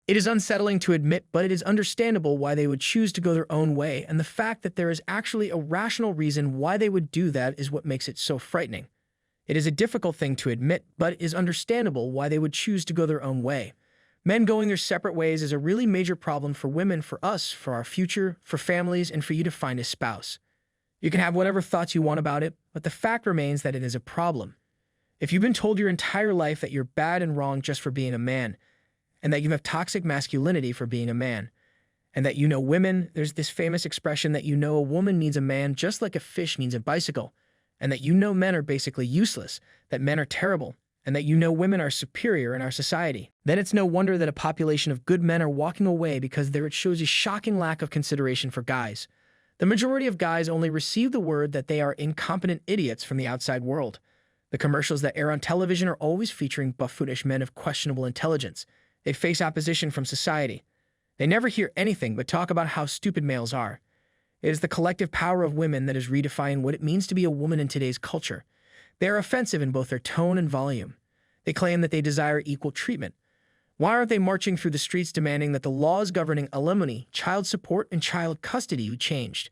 It is unsettling to admit, but it is understandable why they would choose to go their own way, and the fact that there is actually a rational reason why they would do that is what makes it so frightening. It is a difficult thing to admit, but it is understandable why they would choose to go their own way. Men going their separate ways is a really major problem for women, for us, for our future, for families, and for you to find a spouse. You can have whatever thoughts you want about it, but the fact remains that it is a problem. If you've been told your entire life that you're bad and wrong just for being a man, and that you have toxic masculinity for being a man, and that you know women, there's this famous expression that you know a woman needs a man just like a fish needs a bicycle, and that you know men are basically useless, that men are terrible, and that you know women are superior in our society, then it's no wonder that a population of good men are walking away, because there it shows a shocking lack of consideration for guys. The majority of guys only receive the word that they are incompetent idiots from the outside world. The commercials that air on television are always featuring buffoonish men of questionable intelligence. They face opposition from society. They never hear anything but talk about how stupid males are. It is the collective power of women that is redefining what it means to be a woman in today's culture. They are offensive in both their tone and volume. They claim that they desire equal treatment. Why aren't they marching through the streets demanding that the laws governing alimony, child support, and child custody be changed?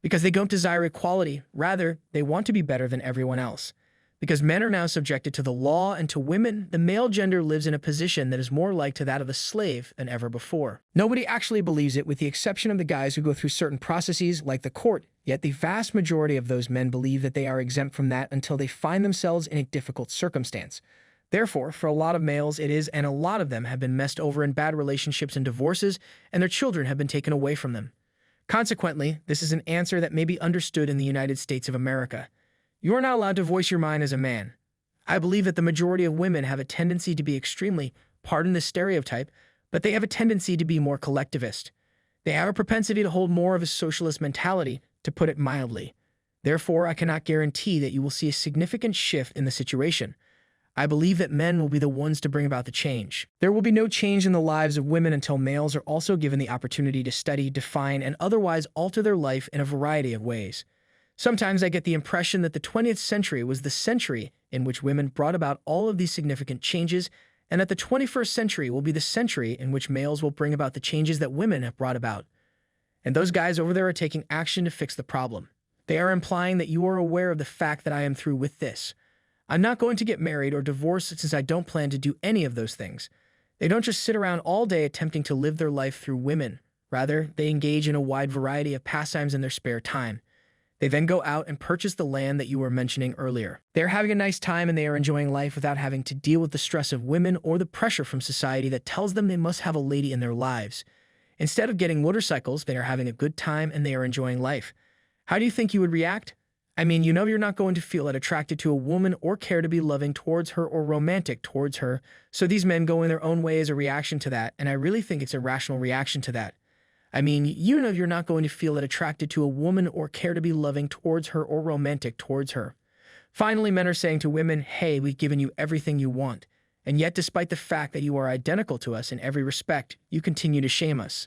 Because they don't desire equality. Rather, they want to be better than everyone else. Because men are now subjected to the law, and to women, the male gender lives in a position that is more like to that of a slave than ever before. Nobody actually believes it, with the exception of the guys who go through certain processes like the court, yet the vast majority of those men believe that they are exempt from that until they find themselves in a difficult circumstance. Therefore, for a lot of males it is, and a lot of them have been messed over in bad relationships and divorces, and their children have been taken away from them. Consequently, this is an answer that may be understood in the United States of America. You are not allowed to voice your mind as a man. I believe that the majority of women have a tendency to be extremely, pardon the stereotype, but they have a tendency to be more collectivist. They have a propensity to hold more of a socialist mentality, to put it mildly. Therefore, I cannot guarantee that you will see a significant shift in the situation. I believe that men will be the ones to bring about the change. There will be no change in the lives of women until males are also given the opportunity to study, define, and otherwise alter their life in a variety of ways. Sometimes I get the impression that the 20th century was the century in which women brought about all of these significant changes, and that the 21st century will be the century in which males will bring about the changes that women have brought about. And those guys over there are taking action to fix the problem. They are implying that you are aware of the fact that I am through with this. I'm not going to get married or divorced, since I don't plan to do any of those things. They don't just sit around all day attempting to live their life through women. Rather, they engage in a wide variety of pastimes in their spare time. They then go out and purchase the land that you were mentioning earlier. They are having a nice time, and they are enjoying life without having to deal with the stress of women or the pressure from society that tells them they must have a lady in their lives. Instead of getting motorcycles, they are having a good time and they are enjoying life. How do you think you would react? I mean, you know you're not going to feel that attracted to a woman or care to be loving towards her or romantic towards her, so these men go in their own way as a reaction to that, and I really think it's a rational reaction to that. I mean, you know you're not going to feel that attracted to a woman or care to be loving towards her or romantic towards her. Finally, men are saying to women, hey, we've given you everything you want, and yet despite the fact that you are identical to us in every respect, you continue to shame us.